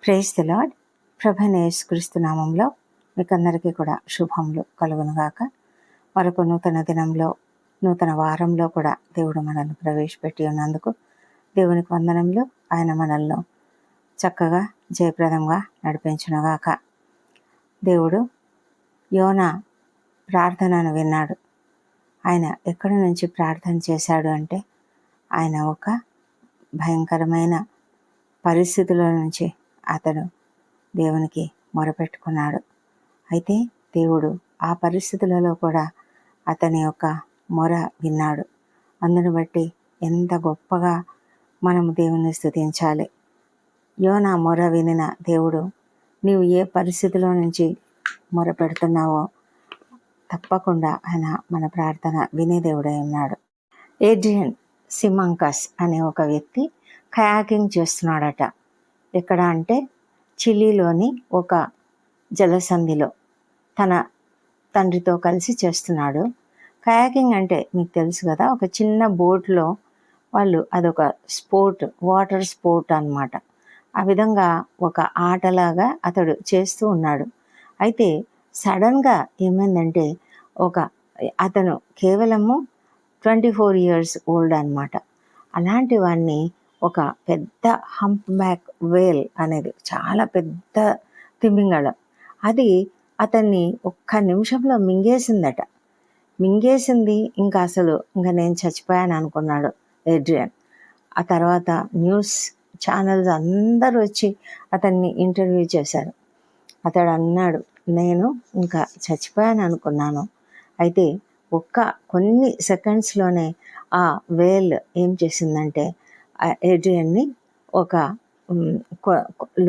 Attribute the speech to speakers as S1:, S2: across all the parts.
S1: Praise the lord. ప్రభువైన యేసుక్రీస్తు నామంలో మీకందరికీ కూడా శుభములు కలుగునుగాక. మరొక నూతన దినంలో, నూతన వారంలో కూడా దేవుడు మనల్ని ప్రవేశపెట్టి ఉన్నందుకు దేవునికి వందనములు. ఆయన మనల్ని చక్కగా జయప్రదంగా నడిపించునుగాక. దేవుడు యోనా ప్రార్థనను విన్నాడు. ఆయన ఎక్కడి నుంచి ప్రార్థన చేశాడు అంటే, ఆయన ఒక భయంకరమైన పరిస్థితుల నుంచి అతడు దేవునికి మొరపెట్టుకున్నాడు. అయితే దేవుడు ఆ పరిస్థితులలో కూడా అతని యొక్క మొర విన్నాడు. అందును బట్టి ఎంత గొప్పగా మనము దేవుని స్తుతించాలి. యోనా మొర వినిన దేవుడు, నీవు ఏ పరిస్థితిలో నుంచి మొర పెడుతున్నావో తప్పకుండా ఆయన మన ప్రార్థన వినే దేవుడై ఉన్నాడు. ఏడ్రియన్ సిమంకస్ అనే ఒక వ్యక్తి కయాకింగ్ చేస్తున్నాడట. ఎక్కడ అంటే చిలీలోని ఒక జలసంధిలో తన తండ్రితో కలిసి చేస్తున్నాడు. కయాకింగ్ అంటే మీకు తెలుసు కదా, ఒక చిన్న బోట్లో వాళ్ళు అదొక స్పోర్ట్, వాటర్ స్పోర్ట్ అన్నమాట. ఆ విధంగా ఒక ఆటలాగా అతడు చేస్తూ ఉన్నాడు. అయితే సడన్గా ఏమైందంటే, అతను కేవలము 24 years ఓల్డ్ అన్నమాట. అలాంటి వాడిని ఒక పెద్ద హంప్ బ్యాక్ వేల్ అనేది, చాలా పెద్ద తిమింగళం, అది అతన్ని ఒక్క నిమిషంలో మింగేసిందట. మింగేసింది. ఇంకా నేను చచ్చిపోయాను అనుకున్నాడు ఏడ్రియన్. ఆ తర్వాత న్యూస్ ఛానల్స్ అందరూ వచ్చి అతన్ని ఇంటర్వ్యూ చేశారు. అతడు అన్నాడు, నేను ఇంకా చచ్చిపోయాను అనుకున్నాను. అయితే కొన్ని సెకండ్స్లోనే ఆ వేల్ ఏం చేసిందంటే ఏడ్రియన్ని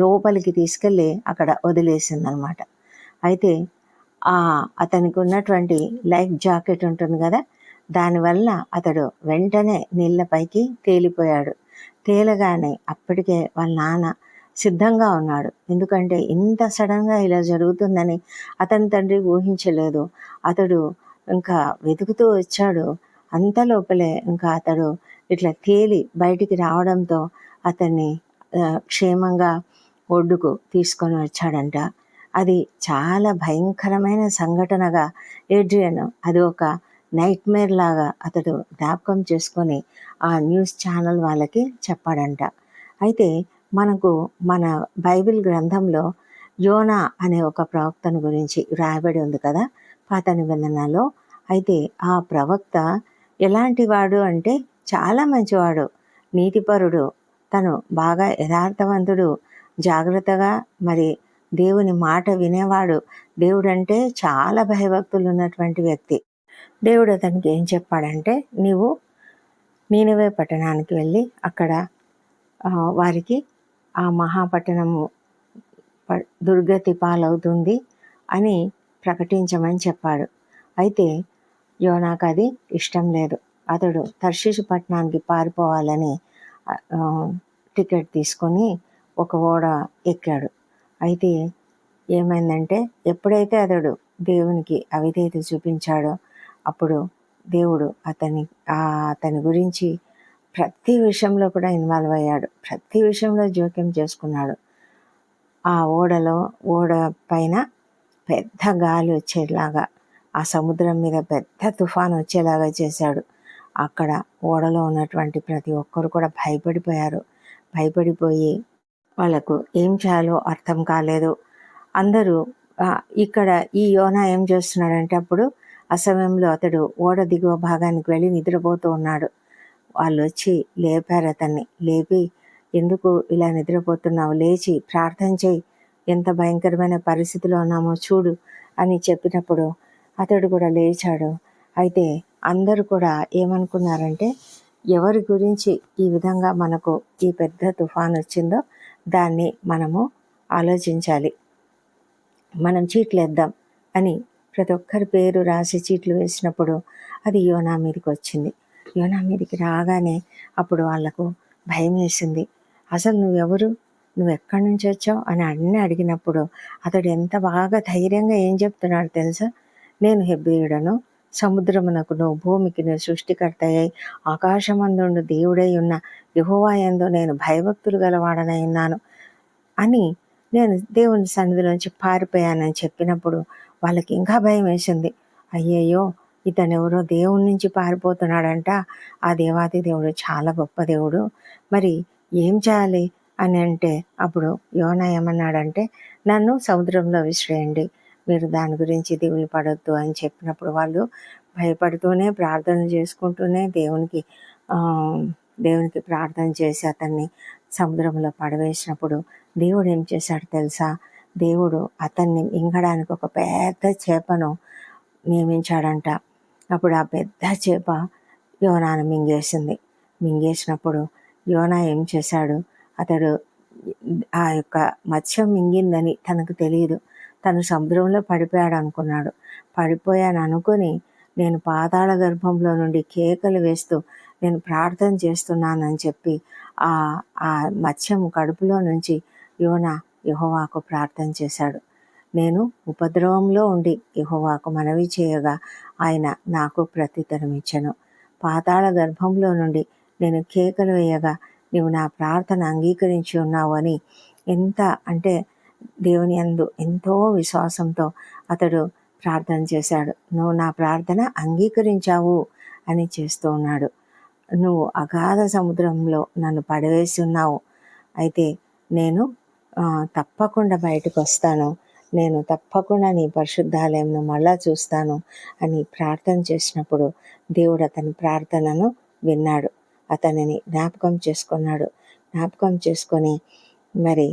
S1: లోపలికి తీసుకెళ్ళి అక్కడ వదిలేసిందనమాట. అయితే అతనికి ఉన్నటువంటి లైఫ్ జాకెట్ ఉంటుంది కదా, దానివల్ల అతడు వెంటనే నీళ్ళపైకి తేలిపోయాడు. తేలగానే అప్పటికే వాళ్ళ నాన్న సిద్ధంగా ఉన్నాడు. ఎందుకంటే ఇంత సడన్గా ఇలా జరుగుతుందని అతని తండ్రి ఊహించలేదు. అతడు ఇంకా వెతుకుతూ వచ్చాడు. అంత లోపలే ఇంకా అతడు ఇట్లా తేలి బయటికి రావడంతో అతన్ని క్షేమంగా ఒడ్డుకు తీసుకొని వచ్చాడంట. అది చాలా భయంకరమైన సంఘటనగా ఏడ్రియన్ అది ఒక నైట్ మేర్ లాగా అతడు జ్ఞాపకం చేసుకొని ఆ న్యూస్ ఛానల్ వాళ్ళకి చెప్పాడంట. అయితే మనకు మన బైబిల్ గ్రంథంలో యోనా అనే ఒక ప్రవక్తను గురించి రాయబడి ఉంది కదా, పాత నిబంధనలో. అయితే ఆ ప్రవక్త ఎలాంటి వాడు అంటే, చాలా మంచివాడు, నీతిపరుడు, తను బాగా యథార్థవంతుడు, జాగ్రత్తగా మరి దేవుని మాట వినేవాడు. దేవుడంటే చాలా భయభక్తులు ఉన్నటువంటి వ్యక్తి. దేవుడు అతనికి ఏం చెప్పాడంటే, నీవు నీనెవే పట్టణానికి వెళ్ళి అక్కడ వారికి ఆ మహాపట్టణము దుర్గతి పాలవుతుంది అని ప్రకటించమని చెప్పాడు. అయితే యోనాకు అది ఇష్టం లేదు. అతడు తర్షీషు పట్టణానికి పారిపోవాలని టికెట్ తీసుకొని ఒక ఓడ ఎక్కాడు. అయితే ఏమైందంటే, ఎప్పుడైతే అతడు దేవునికి అవిధేయత చూపించాడో అప్పుడు దేవుడు అతని గురించి ప్రతి విషయంలో కూడా ఇన్వాల్వ్ అయ్యాడు. ప్రతి విషయంలో జోక్యం చేసుకున్నాడు. ఆ ఓడ పైన పెద్ద గాలి వచ్చేలాగా, ఆ సముద్రం మీద పెద్ద తుఫాను వచ్చేలాగా చేశాడు. అక్కడ ఓడలో ఉన్నటువంటి ప్రతి ఒక్కరు కూడా భయపడిపోయి వాళ్ళకు ఏం చేయాలో అర్థం కాలేదు. అందరూ ఇక్కడ ఈ యోనా ఏం చేస్తున్నాడంటే, అప్పుడు ఆ సమయంలో అతడు ఓడ దిగువ భాగానికి వెళ్ళి నిద్రపోతూ ఉన్నాడు. వాళ్ళు వచ్చి లేపారు అతన్ని. లేపి, ఎందుకు ఇలా నిద్రపోతున్నావు, లేచి ప్రార్థన చేయి, ఎంత భయంకరమైన పరిస్థితిలో ఉన్నామో చూడు అని చెప్పినప్పుడు అతడు కూడా లేచాడు. అయితే అందరూ కూడా ఏమనుకున్నారంటే, ఎవరి గురించి ఈ విధంగా మనకు ఈ పెద్ద తుఫాన్ వచ్చిందో దాన్ని మనము ఆలోచించాలి, మనం చీట్లు వేద్దాం అని ప్రతి ఒక్కరి పేరు రాసి చీట్లు వేసినప్పుడు అది యోనా మీదకి వచ్చింది. యోనా మీదకి రాగానే అప్పుడు వాళ్లకు భయం వేసింది. అసలు నువ్వెవరు, నువ్వు ఎక్కడి నుంచి వచ్చావు అని అన్నీ అడిగినప్పుడు అతడు ఎంత బాగా ధైర్యంగా ఏం చెప్తున్నాడు తెలుసా, నేను హెబ్రీయుడను, సముద్రమునకును భూమికిను సృష్టికర్తయ్యై ఆకాశమందుండు దేవుడై ఉన్న యెహోవా యందు నేను భయభక్తులు గలవాడనై ఉన్నాను అని నేను దేవుని సన్నిధిలోంచి పారిపోయానని చెప్పినప్పుడు వాళ్ళకి ఇంకా భయం వేసింది. అయ్యయ్యో, ఇతను ఎవరో దేవుని నుంచి పారిపోతున్నాడంట, ఆ దేవాది దేవుడు చాలా గొప్ప దేవుడు, మరి ఏం చేయాలి అని అంటే, అప్పుడు యోనా ఏమన్నాడంటే, నన్ను సముద్రంలో విసిరేయండి, మీరు దాని గురించి దిగులు పడొద్దు అని చెప్పినప్పుడు వాళ్ళు భయపడుతూనే ప్రార్థన చేసుకుంటూనే దేవునికి ప్రార్థన చేసి అతన్ని సముద్రంలో పడవేసినప్పుడు దేవుడు ఏం చేశాడు తెలుసా? దేవుడు అతన్ని మింగడానికి ఒక పెద్ద చేపను నియమించాడంట. అప్పుడు ఆ పెద్ద చేప యోనాను మింగేసినప్పుడు యోనా ఏం చేశాడు? అతడు ఆ యొక్క మత్స్యం మింగిందని తనకు తెలియదు. తను సముద్రంలో పడిపోయాడు అనుకున్నాడు. పడిపోయాను అనుకుని నేను పాతాళ గర్భంలో నుండి కేకలు వేస్తూ నేను ప్రార్థన చేస్తున్నానని చెప్పి ఆ మత్స్యం కడుపులో నుంచి యోనా యెహోవాకు ప్రార్థన చేశాడు. నేను ఉపద్రవంలో ఉండి యెహోవాకు మనవి చేయగా ఆయన నాకు ప్రత్యుత్తరం ఇచ్చెను. పాతాళ గర్భంలో నుండి నేను కేకలు వేయగా నీవు నా ప్రార్థన అంగీకరించి ఉన్నావు అని ఎంత అంటే దేవుని యందు ఎంతో విశ్వాసంతో అతడు ప్రార్థన చేశాడు. నువ్వు నా ప్రార్థన అంగీకరించావు అని చేస్తూ ఉన్నాడు. నువ్వు అగాధ సముద్రంలో నన్ను పడవేసి ఉన్నావు, అయితే నేను తప్పకుండా బయటకు వస్తాను, నేను తప్పకుండా నీ పరిశుద్ధాలయంను మళ్ళా చూస్తాను అని ప్రార్థన చేసినప్పుడు దేవుడు అతని ప్రార్థనను విన్నాడు, అతనిని జ్ఞాపకం చేసుకొని మరి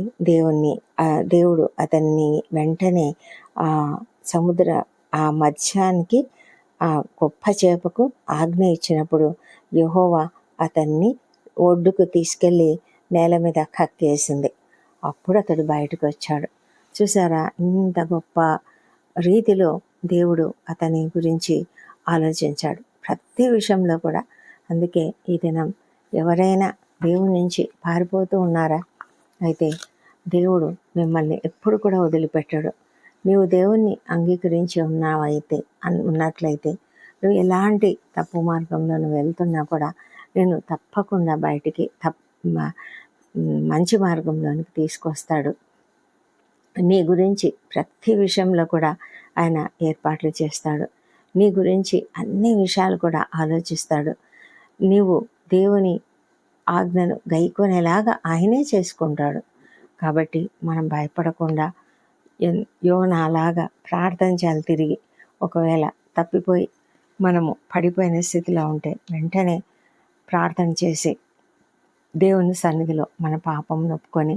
S1: దేవుడు అతన్ని వెంటనే ఆ మత్స్యానికి ఆ గొప్ప చేపకు ఆజ్ఞ ఇచ్చినప్పుడు యెహోవా అతన్ని ఒడ్డుకు తీసుకెళ్ళి నేల మీద కక్కేసింది. అప్పుడు అతడు బయటకు వచ్చాడు. చూసారా, ఇంత గొప్ప రీతిలో దేవుడు అతని గురించి ఆలోచించాడు ప్రతి విషయంలో కూడా. అందుకే ఈ దినం ఎవరైనా దేవుని నుంచి పారిపోతూ ఉన్నారా? అయితే దేవుడు మిమ్మల్ని ఎప్పుడు కూడా వదిలిపెట్టడు. నీవు దేవుణ్ణి అంగీకరించి ఉన్నట్లయితే నువ్వు ఎలాంటి తప్పు మార్గంలో నువ్వు వెళ్తున్నా కూడా నేను తప్పకుండా బయటికి మంచి మార్గంలోనికి తీసుకొస్తాడు. నీ గురించి ప్రతి విషయంలో కూడా ఆయన ఏర్పాట్లు చేస్తాడు. నీ గురించి అన్ని విషయాలు కూడా ఆలోచిస్తాడు. నీవు దేవుని ఆజ్ఞను గైకొనేలాగా ఆయనే చేసుకుంటాడు. కాబట్టి మనం భయపడకుండా యోనాలాగా ప్రార్థన చేయాలి. తిరిగి ఒకవేళ తప్పిపోయి మనము పడిపోయిన స్థితిలో ఉంటే వెంటనే ప్రార్థన చేసి దేవుని సన్నిధిలో మన పాపం నొప్పుకొని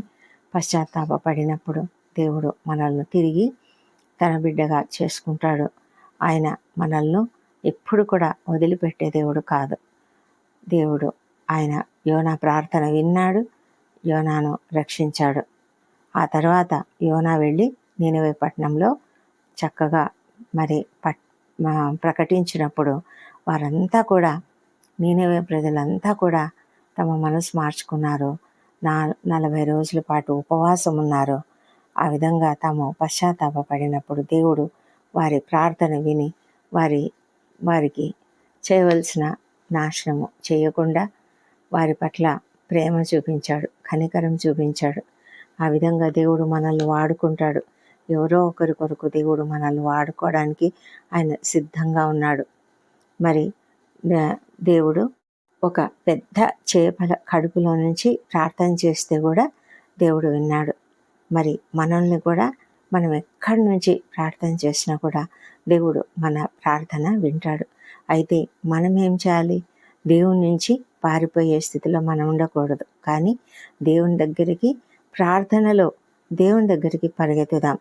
S1: పశ్చాత్తాపడినప్పుడు దేవుడు మనల్ని తిరిగి తన బిడ్డగా చేసుకుంటాడు. ఆయన మనల్ని ఎప్పుడు కూడా వదిలిపెట్టే దేవుడు కాదు. ఆయన యోనా ప్రార్థన విన్నాడు, యోనాను రక్షించాడు. ఆ తర్వాత యోనా వెళ్ళి నీనెవె పట్టణంలో చక్కగా మరి ప్రకటించినప్పుడు వారంతా కూడా, నీనెవె ప్రజలంతా కూడా తమ మనసు మార్చుకున్నారు. 40 రోజుల పాటు ఉపవాసం ఉన్నారు. ఆ విధంగా తాము పశ్చాత్తాపడినప్పుడు దేవుడు వారి ప్రార్థన విని వారికి చేయవలసిన నాశనము చేయకుండా వారి పట్ల ప్రేమ చూపించాడు, కనికరం చూపించాడు. ఆ విధంగా దేవుడు మనల్ని వాడుకుంటాడు. ఎవరో ఒకరి కొరకు దేవుడు మనల్ని వాడుకోవడానికి ఆయన సిద్ధంగా ఉన్నాడు. మరి దేవుడు ఒక పెద్ద చేపల కడుపులో నుంచి ప్రార్థన చేస్తే కూడా దేవుడు విన్నాడు. మరి మనల్ని కూడా మనం ఎక్కడి నుంచి ప్రార్థన చేసినా కూడా దేవుడు మన ప్రార్థన వింటాడు. అయితే మనం ఏం చేయాలి? దేవుని నుంచి పారిపోయే స్థితిలో మనం ఉండకూడదు. కానీ ప్రార్థనలో దేవుని దగ్గరికి పరిగెత్తుదాం.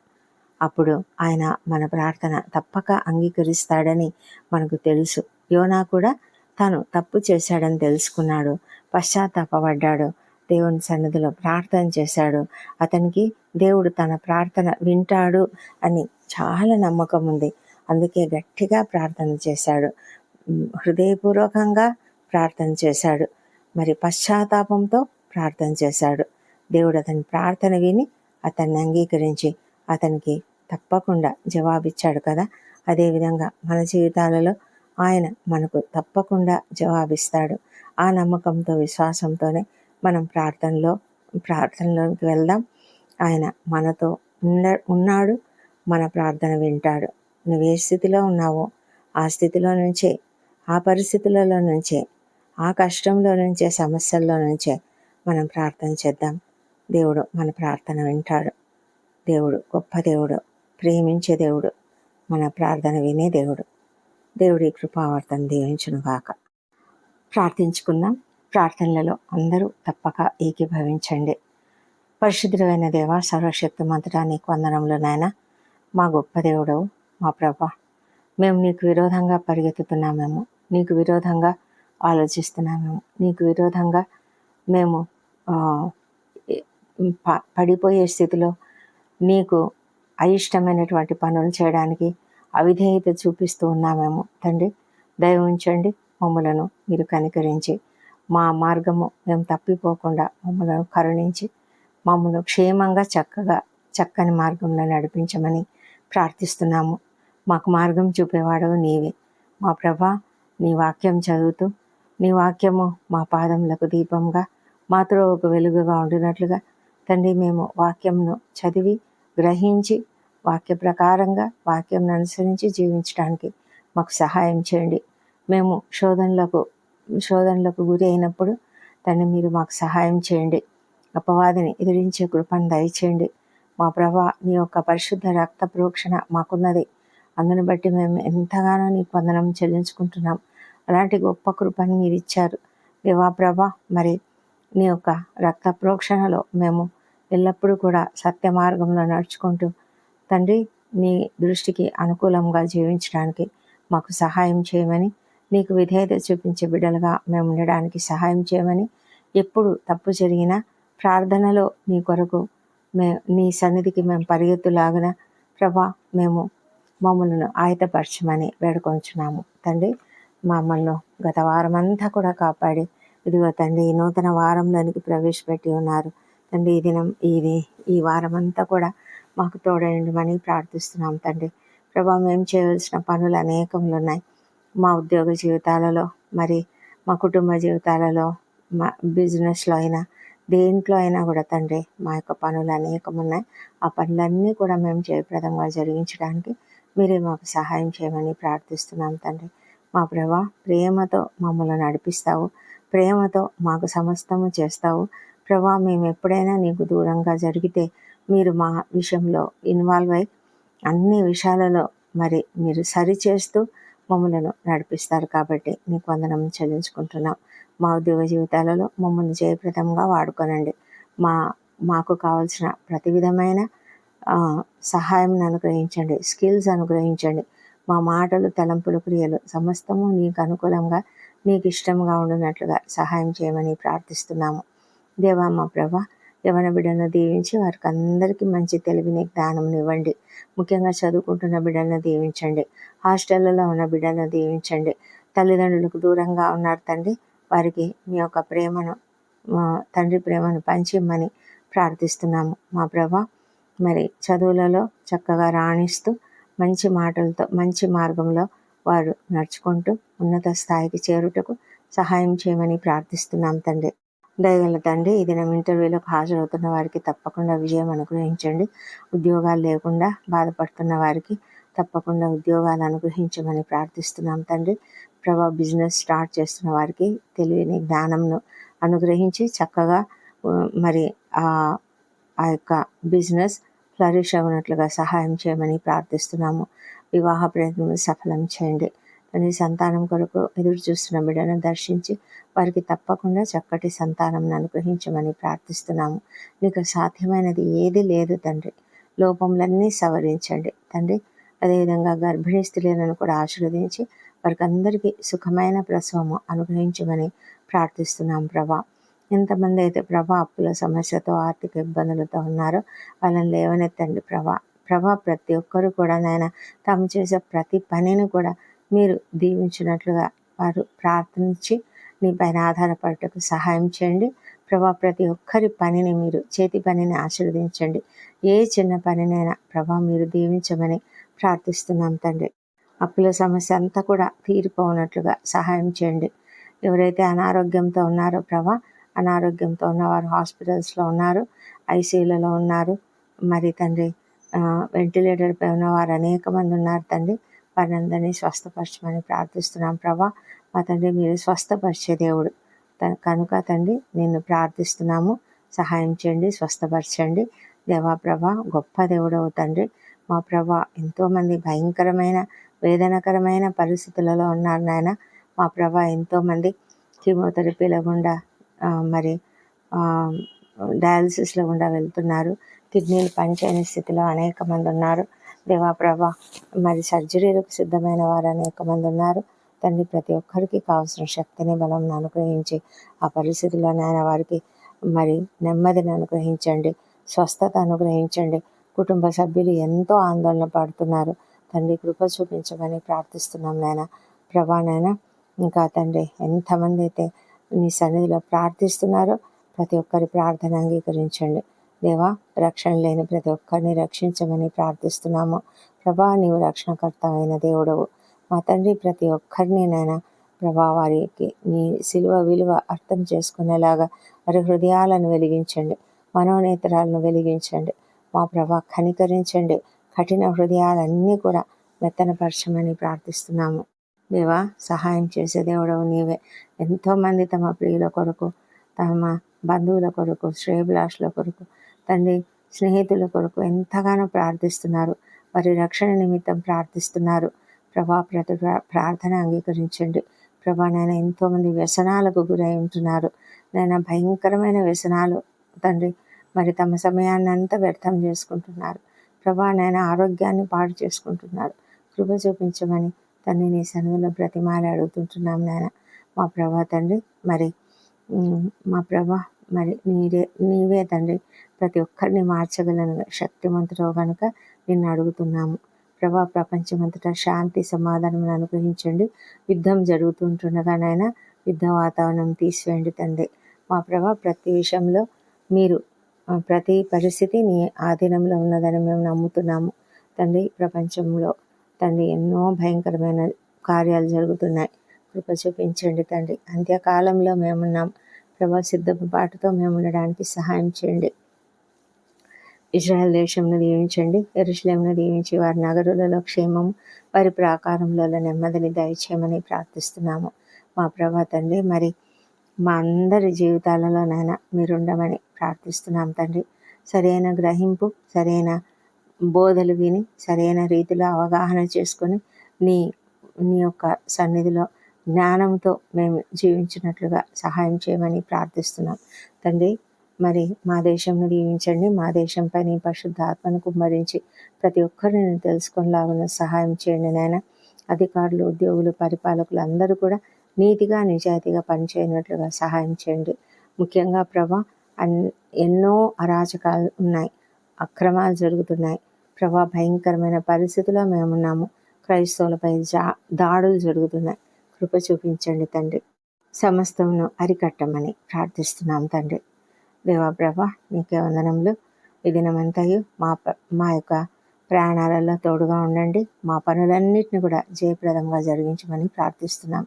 S1: అప్పుడు ఆయన మన ప్రార్థన తప్పక అంగీకరిస్తాడని మనకు తెలుసు. యోనా కూడా తను తప్పు చేశాడని తెలుసుకున్నాడు, పశ్చాత్తాపడ్డాడు, దేవుని సన్నిధిలో ప్రార్థన చేశాడు. అతనికి దేవుడు తన ప్రార్థన వింటాడు అని చాలా నమ్మకం ఉంది. అందుకే గట్టిగా ప్రార్థన చేశాడు, హృదయపూర్వకంగా ప్రార్థన చేశాడు, మరి పశ్చాత్తాపంతో ప్రార్థన చేశాడు. దేవుడు అతని ప్రార్థన విని అతన్ని అంగీకరించి అతనికి తప్పకుండా జవాబిచ్చాడు కదా. అదేవిధంగా మన జీవితాలలో ఆయన మనకు తప్పకుండా జవాబిస్తాడు. ఆ నమ్మకంతో, విశ్వాసంతోనే మనం ప్రార్థనలోకి వెళ్దాం. ఆయన మనతో ఉన్నాడు, మన ప్రార్థన వింటాడు. నువ్వు ఏ స్థితిలో ఉన్నావో ఆ స్థితిలో నుంచే, ఆ పరిస్థితులలో నుంచే, ఆ కష్టంలో నుంచే, సమస్యల్లో నుంచే మనం ప్రార్థన చేద్దాం. దేవుడు మన ప్రార్థన వింటాడు. దేవుడు గొప్ప దేవుడు, ప్రేమించే దేవుడు, మన ప్రార్థన వినే దేవుడు. దేవుడి కృపావర్తన దీవించును గాక. ప్రార్థించుకుందాం. ప్రార్థనలలో అందరూ తప్పక ఏకీభవించండి. పరిశుద్ధుడైన దేవ, సర్వశక్తిమంతుడా, నీకు వందనములు నాయన. మా గొప్ప దేవుడవు, మా ప్రభా, మేము నీకు విరోధంగా పరిగెత్తుతున్నామేమో, నీకు విరోధంగా ఆలోచిస్తున్నామేమో, నీకు విరోధంగా మేము పడిపోయే స్థితిలో నీకు అయిష్టమైనటువంటి పనులు చేయడానికి అవిధేయత చూపిస్తూ ఉన్నామేమో తండ్రి. దయ ఉంచండి, మమ్మలను మీరు కనికరించి మా మార్గము మేము తప్పిపోకుండా మమ్మలను కరుణించి మమ్మల్ని క్షేమంగా చక్కని మార్గంలో నడిపించమని ప్రార్థిస్తున్నాము. మాకు మార్గం చూపేవాడవు నీవే మా ప్రభా. నీ వాక్యం చదువుతూ నీ వాక్యము మా పాదములకు దీపంగా, మా త్రోవకు వెలుగుగా ఉండినట్లుగా తండ్రి, మేము వాక్యంను చదివి గ్రహించి వాక్య ప్రకారంగా వాక్యంను అనుసరించి జీవించడానికి మాకు సహాయం చేయండి. మేము శోధనలకు గురి అయినప్పుడు తండ్రి మీరు మాకు సహాయం చేయండి. అపవాదిని ఎదిరించే కృపను దయచేయండి. మా ప్రభా, నీ యొక్క పరిశుద్ధ రక్త ప్రోక్షణ మాకున్నది. అందుని బట్టి మేము ఎంతగానో నీకు వందనం చెల్లించుకుంటున్నాం. అలాంటి గొప్ప కృపను మీరు ఇచ్చారు దేవా ప్రభా. మరి నీ యొక్క రక్త ప్రోక్షణలో మేము ఎల్లప్పుడూ కూడా సత్య మార్గంలో నడుచుకుంటూ తండ్రి నీ దృష్టికి అనుకూలంగా జీవించడానికి మాకు సహాయం చేయమని, నీకు విధేయత చూపించే బిడ్డలుగా మేము ఉండడానికి సహాయం చేయమని, ఎప్పుడు తప్పు జరిగినా ప్రార్థనలో నీ కొరకు నీ సన్నిధికి మేము పరిగెత్తులాగిన ప్రభా, మమ్మల్ని ఆయతపరచమని వేడుకొంచున్నాము తండ్రి. మమ్మల్ని గత వారం అంతా కూడా కాపాడి ఇదిగో తండ్రి ఈ నూతన వారంలోనికి ప్రవేశపెట్టి ఉన్నారు తండ్రి. ఈ వారం అంతా కూడా మాకు తోడైండమని ప్రార్థిస్తున్నాం తండ్రి. ప్రభా, మేము చేయవలసిన పనులు అనేకములు ఉన్నాయి. మా ఉద్యోగ జీవితాలలో, మరి మా కుటుంబ జీవితాలలో, మా బిజినెస్లో అయినా దేంట్లో అయినా కూడా తండ్రి మా యొక్క పనులు అనేకం ఉన్నాయి. ఆ పనులన్నీ కూడా మేము జయప్రదంగా జరిగించడానికి మీరే మాకు సహాయం చేయమని ప్రార్థిస్తున్నాం తండ్రి. మా ప్రభా, ప్రేమతో మమ్మల్ని నడిపిస్తావు, ప్రేమతో మాకు సమస్తము చేస్తావు ప్రభా. మేము ఎప్పుడైనా నీకు దూరంగా జరిగితే మీరు మా విషయంలో ఇన్వాల్వ్ అయి అన్ని విషయాలలో మరి మీరు సరిచేస్తూ మమ్మలను నడిపిస్తారు కాబట్టి నీకు వందనం చెల్లించుకుంటున్నాం. మా ఉద్యోగ జీవితాలలో మమ్మల్ని జయప్రదంగా వాడుకోనండి. మాకు కావాల్సిన ప్రతి విధమైన సహాయం అనుగ్రహించండి, స్కిల్స్ అనుగ్రహించండి. మా మాటలు, తలంపులు, క్రియలు సమస్తము నీకు అనుకూలంగా, నీకు ఇష్టంగా ఉండినట్లుగా సహాయం చేయమని ప్రార్థిస్తున్నాము దేవా. మా ప్రభా, యవన బిడ్డలను దీవించి వారికి అందరికీ మంచి తెలివిని, జ్ఞానం ఇవ్వండి. ముఖ్యంగా చదువుకుంటున్న బిడ్డలను దీవించండి. హాస్టళ్లలో ఉన్న బిడ్డలను దీవించండి. తల్లిదండ్రులకు దూరంగా ఉన్నారు తండ్రి, వారికి మీ యొక్క ప్రేమను, తండ్రి ప్రేమను పంచిమ్మని ప్రార్థిస్తున్నాము మా ప్రభా. మరి చదువులలో చక్కగా రాణిస్తూ మంచి మాటలతో మంచి మార్గంలో వారు నడుచుకుంటూ ఉన్నత స్థాయికి చేరుటకు సహాయం చేయమని ప్రార్థిస్తున్నాం తండ్రి. దయగల తండ్రి, ఈ దినం ఇంటర్వ్యూలకు హాజరవుతున్న వారికి తప్పకుండా విజయం అనుగ్రహించండి. ఉద్యోగాలు లేకుండా బాధపడుతున్న వారికి తప్పకుండా ఉద్యోగాలు అనుగ్రహించమని ప్రార్థిస్తున్నాం తండ్రి. ప్రభా, బిజినెస్ స్టార్ట్ చేస్తున్న వారికి తెలివిని, జ్ఞానంను అనుగ్రహించి చక్కగా మరి ఆ యొక్క బిజినెస్ ఫ్లరిష్ అవునట్లుగా సహాయం చేయమని ప్రార్థిస్తున్నాము. వివాహ ప్రయత్నం సఫలం చేయండి తండ్రి. సంతానం కొరకు ఎదురు చూస్తున్న బిడ్డను దర్శించి వారికి తప్పకుండా చక్కటి సంతానం అనుగ్రహించమని ప్రార్థిస్తున్నాము. నీకు సాధ్యమైనది ఏది లేదు తండ్రి. లోపములన్నీ సవరించండి తండ్రి. అదేవిధంగా గర్భిణీ స్త్రీలను కూడా ఆశీర్వదించి వారికి అందరికీ సుఖమైన ప్రసవము అనుగ్రహించమని ప్రార్థిస్తున్నాం ప్రభా. ఎంతమంది అయితే ప్రభా అప్పుల సమస్యతో, ఆర్థిక ఇబ్బందులతో ఉన్నారో వాళ్ళని లేవనెత్తండి ప్రభా. ప్రతి ఒక్కరు కూడా నాయన తాము చేసే ప్రతి పనిని కూడా మీరు దీవించినట్లుగా వారు ప్రార్థించి నీ పైన ఆధారపడటకు సహాయం చేయండి ప్రభా. ప్రతి ఒక్కరి పనిని మీరు, చేతి పనిని ఆశీర్వదించండి. ఏ చిన్న పనినైనా ప్రభా మీరు దీవించమని ప్రార్థిస్తున్నాం తండ్రి. అప్పుల సమస్య అంతా కూడా తీరిపోనట్లుగా సహాయం చేయండి. ఎవరైతే అనారోగ్యంతో ఉన్నారో ప్రభా, అనారోగ్యంతో ఉన్నవారు హాస్పిటల్స్లో ఉన్నారు, ఐసీయూలలో ఉన్నారు, మరి తండ్రి వెంటిలేటర్ పై ఉన్న వారు అనేక మంది ఉన్నారు తండ్రి. వారందరినీ స్వస్థపరచమని ప్రార్థిస్తున్నాం ప్రభా. మా తండ్రి మీరు స్వస్థపరిచే దేవుడు కనుక తండ్రి నిన్ను ప్రార్థిస్తున్నాము. సహాయం చేయండి, స్వస్థపరచండి దేవా ప్రభా. గొప్ప దేవుడవు తండ్రి. మా ప్రభా ఎంతోమంది భయంకరమైన వేదనకరమైన పరిస్థితులలో ఉన్నారు నాయన. మా ప్రభా ఎంతోమంది కీమోథెరపీల గుండా మరి డయాలసిస్ల గుండా వెళ్తున్నారు. కిడ్నీలు పనిచేయని స్థితిలో అనేక మంది ఉన్నారు దేవా ప్రభా. మరి సర్జరీలకు సిద్ధమైన వారు అనేక మంది ఉన్నారు తండ్రి. ప్రతి ఒక్కరికి కావాల్సిన శక్తిని బలంను అనుగ్రహించి ఆ పరిస్థితుల్లో నాయన వారికి మరి నెమ్మదిని అనుగ్రహించండి, స్వస్థత అనుగ్రహించండి. కుటుంబ సభ్యులు ఎంతో ఆందోళన పడుతున్నారు తండ్రి. కృప చూపించమని ప్రార్థిస్తున్నాం నాయన ప్రభా. నాయన ఇంకా తండ్రి ఎంతమంది అయితే నీ సన్నిధిలో ప్రార్థిస్తున్నారో ప్రతి ఒక్కరి ప్రార్థన అంగీకరించండి దేవా. రక్షణ లేని ప్రతి ఒక్కరిని రక్షించమని ప్రార్థిస్తున్నాము ప్రభా. నీవు రక్షణకర్త అయిన దేవుడవు మా తండ్రి. ప్రతి ఒక్కరిని నాయన ప్రభా వారికి నీ సిలువ విలువ అర్థం చేసుకునేలాగా వారి హృదయాలను వెలిగించండి, మనోనేత్రాలను వెలిగించండి మా ప్రభా. కనికరించండి, కఠిన హృదయాలన్నీ కూడా మెత్తనపరచమని ప్రార్థిస్తున్నాము దేవా. సహాయం చేసే దేవుడవు నీవే. ఎంతోమంది తమ ప్రియుల కొరకు, తమ బంధువుల కొరకు, శ్రేయభిలాషుల కొరకు తండ్రి, స్నేహితుల కొరకు ఎంతగానో ప్రార్థిస్తున్నారు. వారి రక్షణ నిమిత్తం ప్రార్థిస్తున్నారు ప్రభా. ప్రతి ప్రార్థన అంగీకరించండి ప్రభా. నాయన ఎంతోమంది వ్యసనాలకు గురై ఉంటున్నారు నాయన, భయంకరమైన వ్యసనాలు తండ్రి. మరి తమ సమయాన్ని అంతా వ్యర్థం చేసుకుంటున్నారు ప్రభా. నాయన ఆరోగ్యాన్ని పాడు చేసుకుంటున్నారు. కృప చూపించమని తండ్రి నీ సన్నిధిలో బ్రతిమాలి అడుగుతుంటున్నాం నాయన మా ప్రభా తండ్రి. మరి మా ప్రభా మరి నీవే తండ్రి ప్రతి ఒక్కరిని మార్చగలను శక్తిమంతుడవు కనుక నిన్ను అడుగుతున్నాము ప్రభా. ప్రపంచమంతటా శాంతి సమాధానం అనుగ్రహించండి. యుద్ధం జరుగుతుంటుండగానైనా యుద్ధ వాతావరణం తీసివేయండి తండ్రి మా ప్రభా. ప్రతి విషయంలో మీరు ప్రతి పరిస్థితి నీ ఆధీనంలో ఉన్నదని మేము నమ్ముతున్నాము తండ్రి. ప్రపంచంలో తండ్రి ఎన్నో భయంకరమైన కార్యాలు జరుగుతున్నాయి. కృప చూపించండి తండ్రి. అంత్యకాలంలో మేమున్నాం ప్రభా. సిద్ధపాటుతో మేము ఉండడానికి సహాయం చేయండి. ఇజ్రాయెల్ దేశంను దీవించండి, యెరూషలేమును దీవించి వారి నగరులలో క్షేమము, వారి ప్రాకారంలో నెమ్మదిని దయచేయమని ప్రార్థిస్తున్నాము మా ప్రభా తండ్రి. మరి మా అందరి జీవితాలలోనైనా మీరుండమని ప్రార్థిస్తున్నాం తండ్రి. సరైన గ్రహింపు, సరైన బోధలు విని సరైన రీతిలో అవగాహన చేసుకొని నీ యొక్క సన్నిధిలో జ్ఞానంతో మేము జీవించినట్లుగా సహాయం చేయమని ప్రార్థిస్తున్నాం తండ్రి. మరి మా దేశంను దీవించండి. మా దేశంపై నీ పరిశుద్ధాత్మను కుమ్మరించి ప్రతి ఒక్కరిని తెలుసుకునేలాగా సహాయం చేయండి నాయన. అధికారులు, ఉద్యోగులు, పరిపాలకులు అందరూ కూడా నీతిగా నిజాయితీగా పనిచేయనట్లుగా సహాయం చేయండి. ముఖ్యంగా ప్రభా ఎన్నో అరాచకాలు ఉన్నాయి, అక్రమాలు జరుగుతున్నాయి ప్రభా. భయంకరమైన పరిస్థితిలో మేమున్నాము. క్రైస్తవులపై దాడులు జరుగుతున్నాయి. కృప చూపించండి తండ్రి. సమస్తమును అరికట్టమని ప్రార్థిస్తున్నాం తండ్రి. దేవా ప్రభా నీకే వందనములు. ఈ దినమంతయు మా యొక్క ప్రయాణాలలో తోడుగా ఉండండి. మా పనులన్నింటినీ కూడా జయప్రదంగా జరిగించమని ప్రార్థిస్తున్నాం.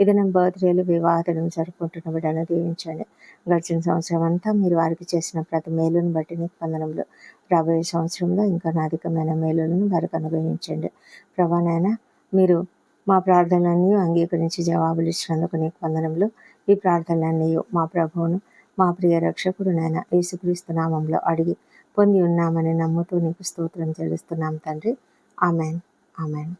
S1: ఈ దినం బర్త్డేలు, వివాహాలను జరుపుకుంటున్న బిడ్డను దీవించండి. గడిచిన సంవత్సరం అంతా మీరు వారికి చేసిన ప్రతి మేలును బట్టి నీకు వందనములు. రాబోయే సంవత్సరంలో ఇంకా అధికమైన మేలులను వారికి అనుగ్రహించండి ప్రభా. నాయన మీరు మా ప్రార్థనలన్నీ అంగీకరించి జవాబులు ఇచ్చినందుకు నీకు వందనములు. ఈ ప్రార్థనలన్నీ మా ప్రభువును, మా ప్రియ రక్షకుడు నాయన యేసుక్రీస్తు నామంలో అడిగి పొంది ఉన్నామని నమ్ముతూ నీకు స్తోత్రం చెల్లిస్తున్నాం తండ్రి. Amen, amen.